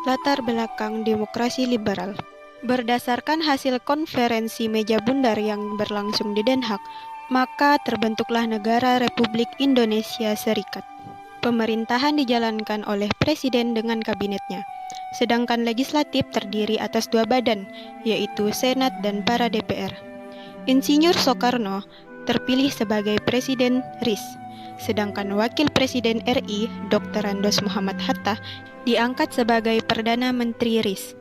latar belakang demokrasi liberal. Berdasarkan hasil konferensi meja bundar yang berlangsung di Den Haag, maka terbentuklah negara Republik Indonesia Serikat. Pemerintahan dijalankan oleh presiden dengan kabinetnya, sedangkan legislatif terdiri atas dua badan, yaitu Senat dan para DPR. Insinyur Soekarno terpilih sebagai Presiden RIS, sedangkan Wakil Presiden RI, Dr. Andos Muhammad Hatta, diangkat sebagai Perdana Menteri RIS.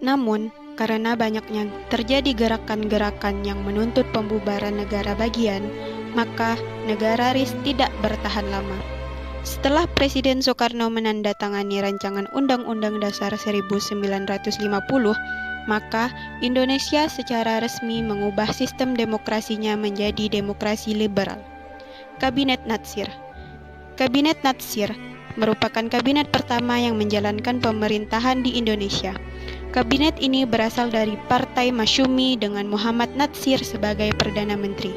Namun, karena banyaknya terjadi gerakan-gerakan yang menuntut pembubaran negara bagian, maka negara RIS tidak bertahan lama. Setelah Presiden Soekarno menandatangani rancangan Undang-Undang Dasar 1950, maka Indonesia secara resmi mengubah sistem demokrasinya menjadi demokrasi liberal. Kabinet Natsir. Kabinet Natsir merupakan kabinet pertama yang menjalankan pemerintahan di Indonesia. Kabinet ini berasal dari Partai Masyumi dengan Muhammad Natsir sebagai Perdana Menteri.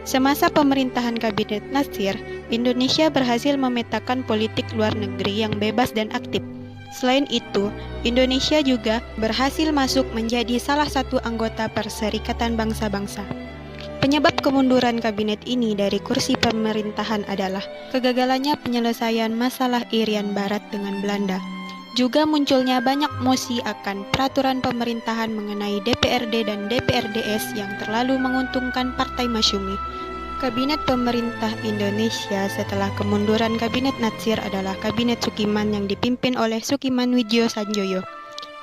Semasa pemerintahan Kabinet Natsir, Indonesia berhasil memetakan politik luar negeri yang bebas dan aktif. Selain itu, Indonesia juga berhasil masuk menjadi salah satu anggota Perserikatan Bangsa-Bangsa. Penyebab kemunduran kabinet ini dari kursi pemerintahan adalah kegagalannya penyelesaian masalah Irian Barat dengan Belanda. Juga munculnya banyak mosi akan peraturan pemerintahan mengenai DPRD dan DPRDS yang terlalu menguntungkan Partai Masyumi. Kabinet pemerintah Indonesia setelah kemunduran Kabinet Natsir adalah Kabinet Sukiman yang dipimpin oleh Sukiman Widjojanjoyo.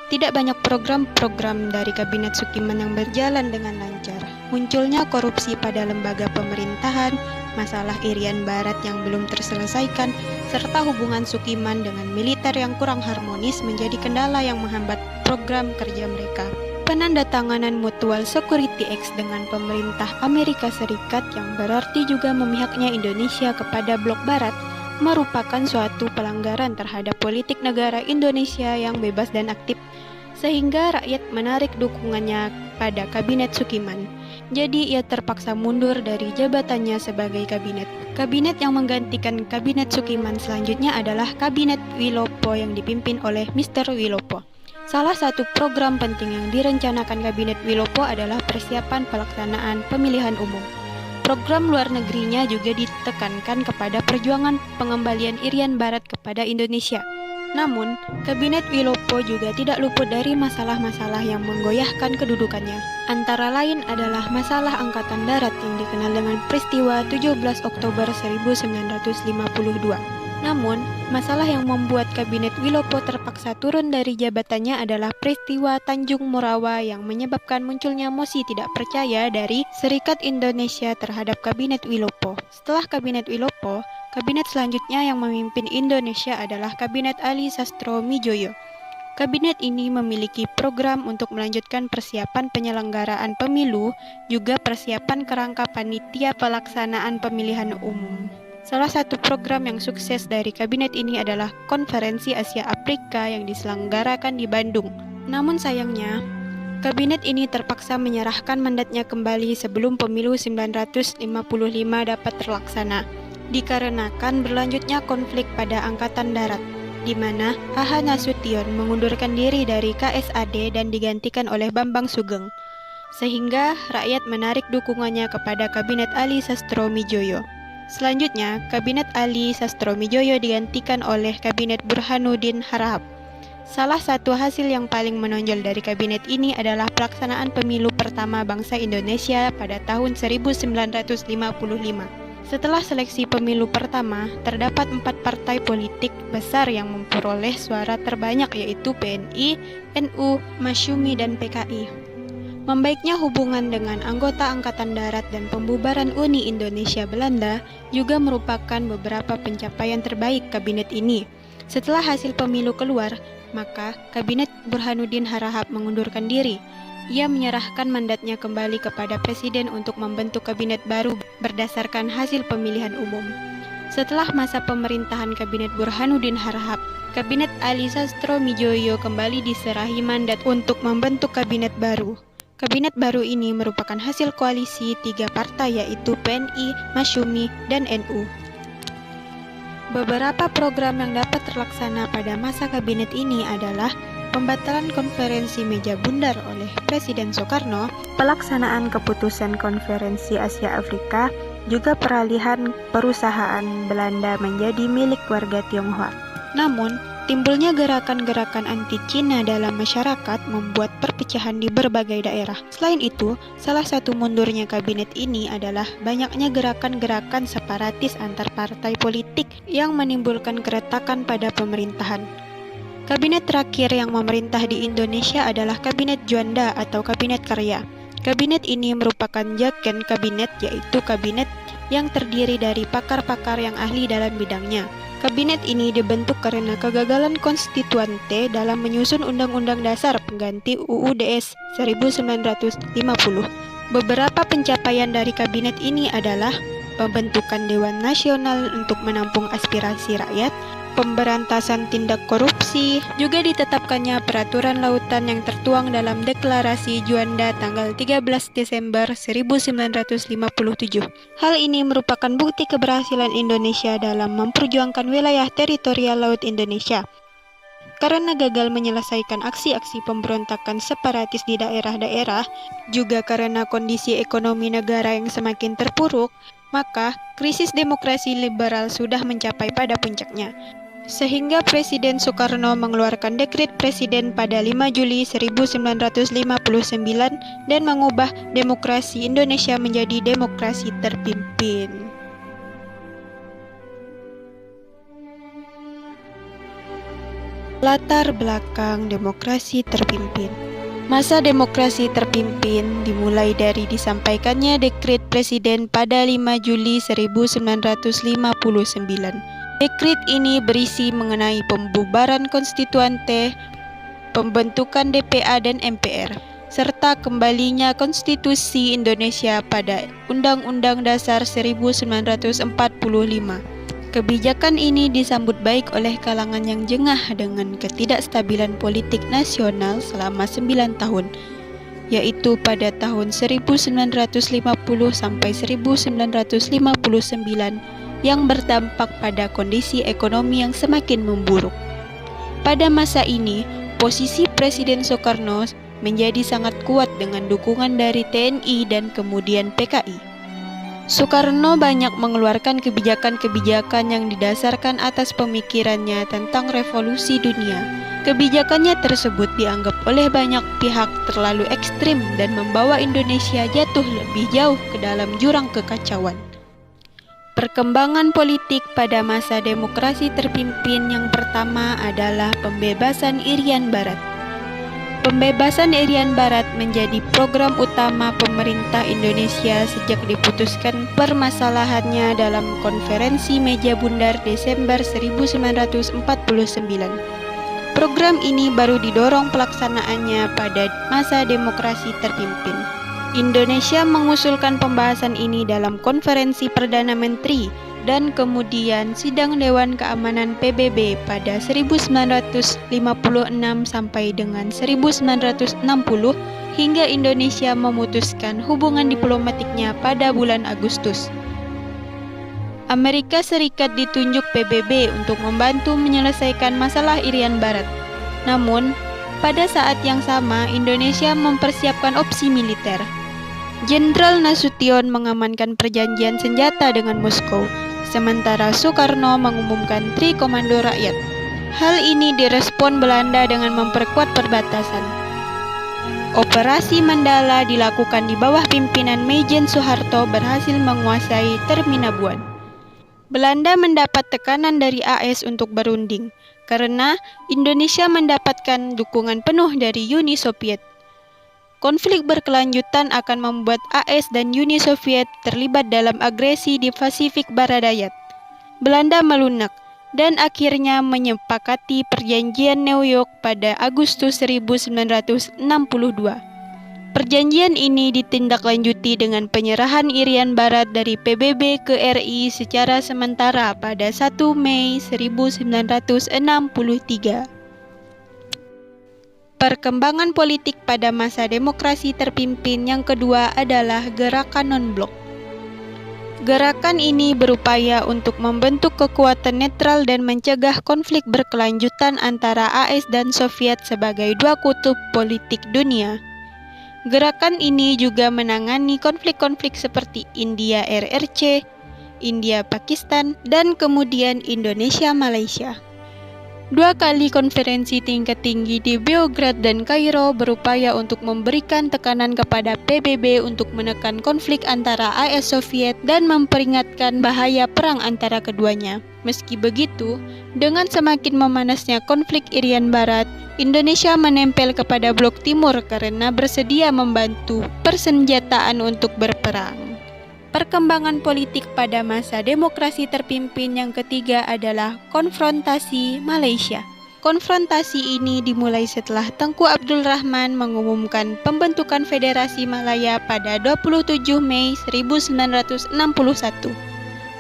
Tidak banyak program-program dari Kabinet Sukiman yang berjalan dengan lancar. Munculnya korupsi pada lembaga pemerintahan, masalah Irian Barat yang belum terselesaikan, serta hubungan Sukiman dengan militer yang kurang harmonis menjadi kendala yang menghambat program kerja mereka. Penandatanganan Mutual Security Acts dengan pemerintah Amerika Serikat yang berarti juga memihaknya Indonesia kepada blok Barat merupakan suatu pelanggaran terhadap politik negara Indonesia yang bebas dan aktif, sehingga rakyat menarik dukungannya pada Kabinet Sukiman. Jadi ia terpaksa mundur dari jabatannya sebagai kabinet. Kabinet yang menggantikan Kabinet Sukiman selanjutnya adalah Kabinet Wilopo yang dipimpin oleh Mr. Wilopo. Salah satu program penting yang direncanakan Kabinet Wilopo adalah persiapan pelaksanaan pemilihan umum. Program luar negerinya juga ditekankan kepada perjuangan pengembalian Irian Barat kepada Indonesia. Namun, Kabinet Wilopo juga tidak luput dari masalah-masalah yang menggoyahkan kedudukannya. Antara lain adalah masalah Angkatan Darat yang dikenal dengan peristiwa 17 Oktober 1952. Namun, masalah yang membuat Kabinet Wilopo terpaksa turun dari jabatannya adalah peristiwa Tanjung Morawa yang menyebabkan munculnya mosi tidak percaya dari Serikat Indonesia terhadap Kabinet Wilopo. Setelah Kabinet Wilopo, kabinet selanjutnya yang memimpin Indonesia adalah Kabinet Ali Sastroamidjojo. Kabinet ini memiliki program untuk melanjutkan persiapan penyelenggaraan pemilu, juga persiapan kerangka panitia pelaksanaan pemilihan umum. Salah satu program yang sukses dari kabinet ini adalah Konferensi Asia Afrika yang diselenggarakan di Bandung. Namun sayangnya, kabinet ini terpaksa menyerahkan mandatnya kembali sebelum pemilu 1955 dapat terlaksana, dikarenakan berlanjutnya konflik pada Angkatan Darat, di mana H.H. Nasution mengundurkan diri dari KSAD dan digantikan oleh Bambang Sugeng, sehingga rakyat menarik dukungannya kepada Kabinet Ali Sastroamidjojo. Selanjutnya, Kabinet Ali Sastroamidjojo digantikan oleh Kabinet Burhanuddin Harahap. Salah satu hasil yang paling menonjol dari kabinet ini adalah pelaksanaan pemilu pertama bangsa Indonesia pada tahun 1955. Setelah seleksi pemilu pertama, terdapat 4 partai politik besar yang memperoleh suara terbanyak, yaitu PNI, NU, Masyumi, dan PKI. Membaiknya hubungan dengan anggota Angkatan Darat dan pembubaran Uni Indonesia Belanda juga merupakan beberapa pencapaian terbaik kabinet ini. Setelah hasil pemilu keluar, maka Kabinet Burhanuddin Harahap mengundurkan diri. Ia menyerahkan mandatnya kembali kepada Presiden untuk membentuk kabinet baru berdasarkan hasil pemilihan umum. Setelah masa pemerintahan Kabinet Burhanuddin Harahap, Kabinet Ali Sastroamidjojo kembali diserahi mandat untuk membentuk kabinet baru. Kabinet baru ini merupakan hasil koalisi 3 partai, yaitu PNI, Masyumi, dan NU. Beberapa program yang dapat terlaksana pada masa kabinet ini adalah pembatalan konferensi meja bundar oleh Presiden Soekarno, pelaksanaan keputusan konferensi Asia Afrika, juga peralihan perusahaan Belanda menjadi milik warga Tionghoa. Namun, timbulnya gerakan-gerakan anti-Cina dalam masyarakat membuat perpecahan di berbagai daerah. Selain itu, salah satu mundurnya kabinet ini adalah banyaknya gerakan-gerakan separatis antar partai politik yang menimbulkan keretakan pada pemerintahan. Kabinet terakhir yang memerintah di Indonesia adalah Kabinet Juanda atau Kabinet Karya. Kabinet ini merupakan jaken kabinet, yaitu kabinet yang terdiri dari pakar-pakar yang ahli dalam bidangnya. Kabinet ini dibentuk karena kegagalan konstituante dalam menyusun Undang-Undang Dasar pengganti UUDS 1950. Beberapa pencapaian dari kabinet ini adalah pembentukan Dewan Nasional untuk menampung aspirasi rakyat, pemberantasan tindak korupsi, juga ditetapkannya peraturan lautan yang tertuang dalam Deklarasi Juanda tanggal 13 Desember 1957. Hal ini merupakan bukti keberhasilan Indonesia dalam memperjuangkan wilayah teritorial Laut Indonesia. Karena gagal menyelesaikan aksi-aksi pemberontakan separatis di daerah-daerah, juga karena kondisi ekonomi negara yang semakin terpuruk, maka krisis demokrasi liberal sudah mencapai pada puncaknya. Sehingga Presiden Soekarno mengeluarkan dekret presiden pada 5 Juli 1959 dan mengubah demokrasi Indonesia menjadi demokrasi terpimpin. Latar belakang demokrasi terpimpin. Masa demokrasi terpimpin dimulai dari disampaikannya dekret presiden pada 5 Juli 1959. Dekret ini berisi mengenai pembubaran konstituante, pembentukan DPA dan MPR, serta kembalinya konstitusi Indonesia pada Undang-Undang Dasar 1945. Kebijakan ini disambut baik oleh kalangan yang jengah dengan ketidakstabilan politik nasional selama 9 tahun, yaitu pada tahun 1950 sampai 1959 yang berdampak pada kondisi ekonomi yang semakin memburuk. Pada masa ini, posisi Presiden Soekarno menjadi sangat kuat dengan dukungan dari TNI dan kemudian PKI. Soekarno banyak mengeluarkan kebijakan-kebijakan yang didasarkan atas pemikirannya tentang revolusi dunia. Kebijakannya tersebut dianggap oleh banyak pihak terlalu ekstrim dan membawa Indonesia jatuh lebih jauh ke dalam jurang kekacauan. Perkembangan politik pada masa demokrasi terpimpin yang pertama adalah pembebasan Irian Barat. Pembebasan Irian Barat menjadi program utama pemerintah Indonesia sejak diputuskan permasalahannya dalam konferensi meja bundar Desember 1949. Program ini baru didorong pelaksanaannya pada masa demokrasi terpimpin. Indonesia mengusulkan pembahasan ini dalam konferensi Perdana Menteri dan kemudian Sidang Dewan Keamanan PBB pada 1956 sampai dengan 1960 hingga Indonesia memutuskan hubungan diplomatiknya pada bulan Agustus. Amerika Serikat ditunjuk PBB untuk membantu menyelesaikan masalah Irian Barat. Namun, pada saat yang sama Indonesia mempersiapkan opsi militer. Jenderal Nasution mengamankan perjanjian senjata dengan Moskow, sementara Soekarno mengumumkan Tri Komando Rakyat. Hal ini direspon Belanda dengan memperkuat perbatasan. Operasi Mandala dilakukan di bawah pimpinan Meijen Soeharto berhasil menguasai Terminabuan. Belanda mendapat tekanan dari AS untuk berunding, karena Indonesia mendapatkan dukungan penuh dari Uni Soviet. Konflik berkelanjutan akan membuat AS dan Uni Soviet terlibat dalam agresi di Pasifik Barat Daya. Belanda melunak dan akhirnya menyepakati Perjanjian New York pada Agustus 1962. Perjanjian ini ditindaklanjuti dengan penyerahan Irian Barat dari PBB ke RI secara sementara pada 1 Mei 1963. Perkembangan politik pada masa demokrasi terpimpin yang kedua adalah gerakan non-blok. Gerakan ini berupaya untuk membentuk kekuatan netral dan mencegah konflik berkelanjutan antara AS dan Soviet sebagai dua kutub politik dunia. Gerakan ini juga menangani konflik-konflik seperti India RRC, India Pakistan, dan kemudian Indonesia Malaysia. 2 kali konferensi tingkat tinggi di Beograd dan Kairo berupaya untuk memberikan tekanan kepada PBB untuk menekan konflik antara AS Soviet dan memperingatkan bahaya perang antara keduanya. Meski begitu, dengan semakin memanasnya konflik Irian Barat, Indonesia menempel kepada Blok Timur karena bersedia membantu persenjataan untuk berperang. Perkembangan politik pada masa demokrasi terpimpin yang ketiga adalah konfrontasi Malaysia. Konfrontasi ini dimulai setelah Tengku Abdul Rahman mengumumkan pembentukan Federasi Malaya pada 27 Mei 1961.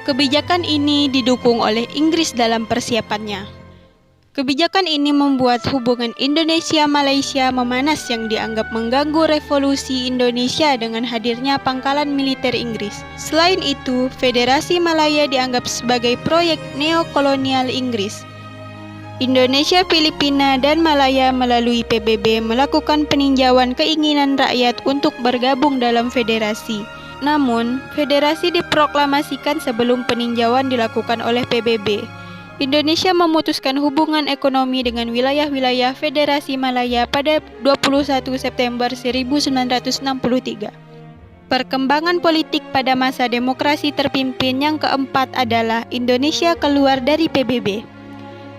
Kebijakan ini didukung oleh Inggris dalam persiapannya. Kebijakan ini membuat hubungan Indonesia-Malaysia memanas yang dianggap mengganggu revolusi Indonesia dengan hadirnya pangkalan militer Inggris. Selain itu, Federasi Malaya dianggap sebagai proyek neokolonial Inggris. Indonesia, Filipina, dan Malaya melalui PBB melakukan peninjauan keinginan rakyat untuk bergabung dalam federasi. Namun, federasi diproklamasikan sebelum peninjauan dilakukan oleh PBB. Indonesia memutuskan hubungan ekonomi dengan wilayah-wilayah Federasi Malaya pada 21 September 1963. Perkembangan politik pada masa demokrasi terpimpin yang keempat adalah Indonesia keluar dari PBB.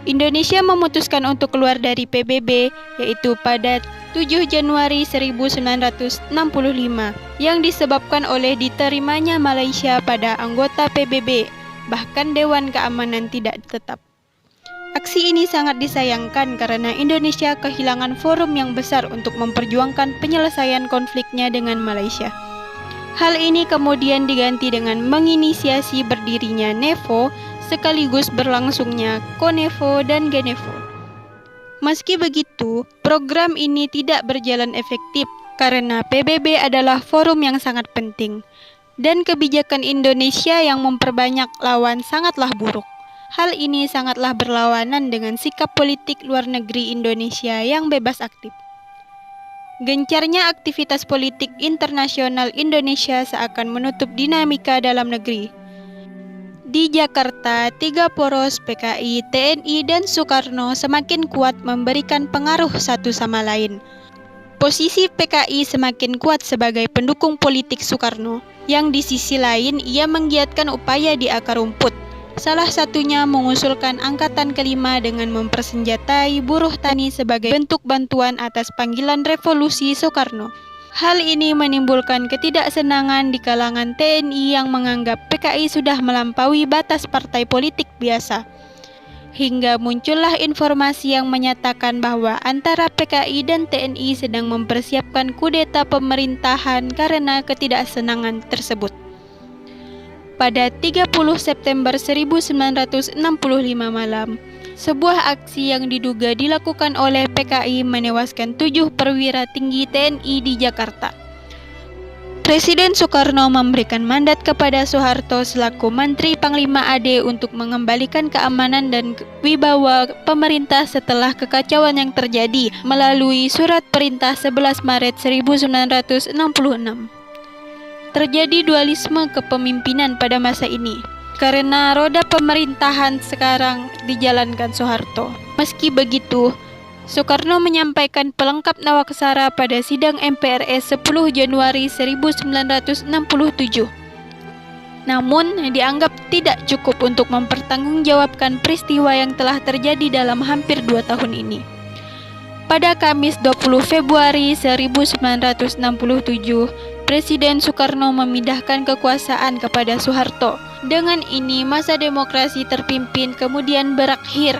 Indonesia memutuskan untuk keluar dari PBB yaitu pada 7 Januari 1965 yang disebabkan oleh diterimanya Malaysia pada anggota PBB. Bahkan Dewan Keamanan tidak tetap. Aksi ini sangat disayangkan karena Indonesia kehilangan forum yang besar untuk memperjuangkan penyelesaian konfliknya dengan Malaysia. Hal ini kemudian diganti dengan menginisiasi berdirinya NEVO sekaligus berlangsungnya CONEVO dan GENEVO. Meski begitu, program ini tidak berjalan efektif karena PBB adalah forum yang sangat penting. Dan kebijakan Indonesia yang memperbanyak lawan sangatlah buruk. Hal ini sangatlah berlawanan dengan sikap politik luar negeri Indonesia yang bebas aktif. Gencarnya aktivitas politik internasional Indonesia seakan menutup dinamika dalam negeri. Di Jakarta, 3 poros PKI, TNI, dan Soekarno semakin kuat memberikan pengaruh satu sama lain. Posisi PKI semakin kuat sebagai pendukung politik Soekarno, yang di sisi lain ia menggiatkan upaya di akar rumput. Salah satunya mengusulkan Angkatan Kelima dengan mempersenjatai buruh tani sebagai bentuk bantuan atas panggilan revolusi Soekarno. Hal ini menimbulkan ketidaksenangan di kalangan TNI yang menganggap PKI sudah melampaui batas partai politik biasa. Hingga muncullah informasi yang menyatakan bahwa antara PKI dan TNI sedang mempersiapkan kudeta pemerintahan karena ketidaksenangan tersebut. Pada 30 September 1965 malam, sebuah aksi yang diduga dilakukan oleh PKI menewaskan 7 perwira tinggi TNI di Jakarta. Presiden Soekarno memberikan mandat kepada Soeharto selaku Menteri Panglima AD untuk mengembalikan keamanan dan wibawa pemerintah setelah kekacauan yang terjadi melalui Surat Perintah 11 Maret 1966. Terjadi dualisme kepemimpinan pada masa ini, karena roda pemerintahan sekarang dijalankan Soeharto. Meski begitu, Soekarno menyampaikan pelengkap Nawaksara pada sidang MPRS 10 Januari 1967. Namun, dianggap tidak cukup untuk mempertanggungjawabkan peristiwa yang telah terjadi dalam hampir 2 tahun ini. Pada Kamis 20 Februari 1967, Presiden Soekarno memindahkan kekuasaan kepada Soeharto. Dengan ini, masa demokrasi terpimpin kemudian berakhir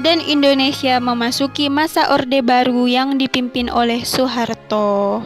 dan Indonesia memasuki masa Orde Baru yang dipimpin oleh Soeharto.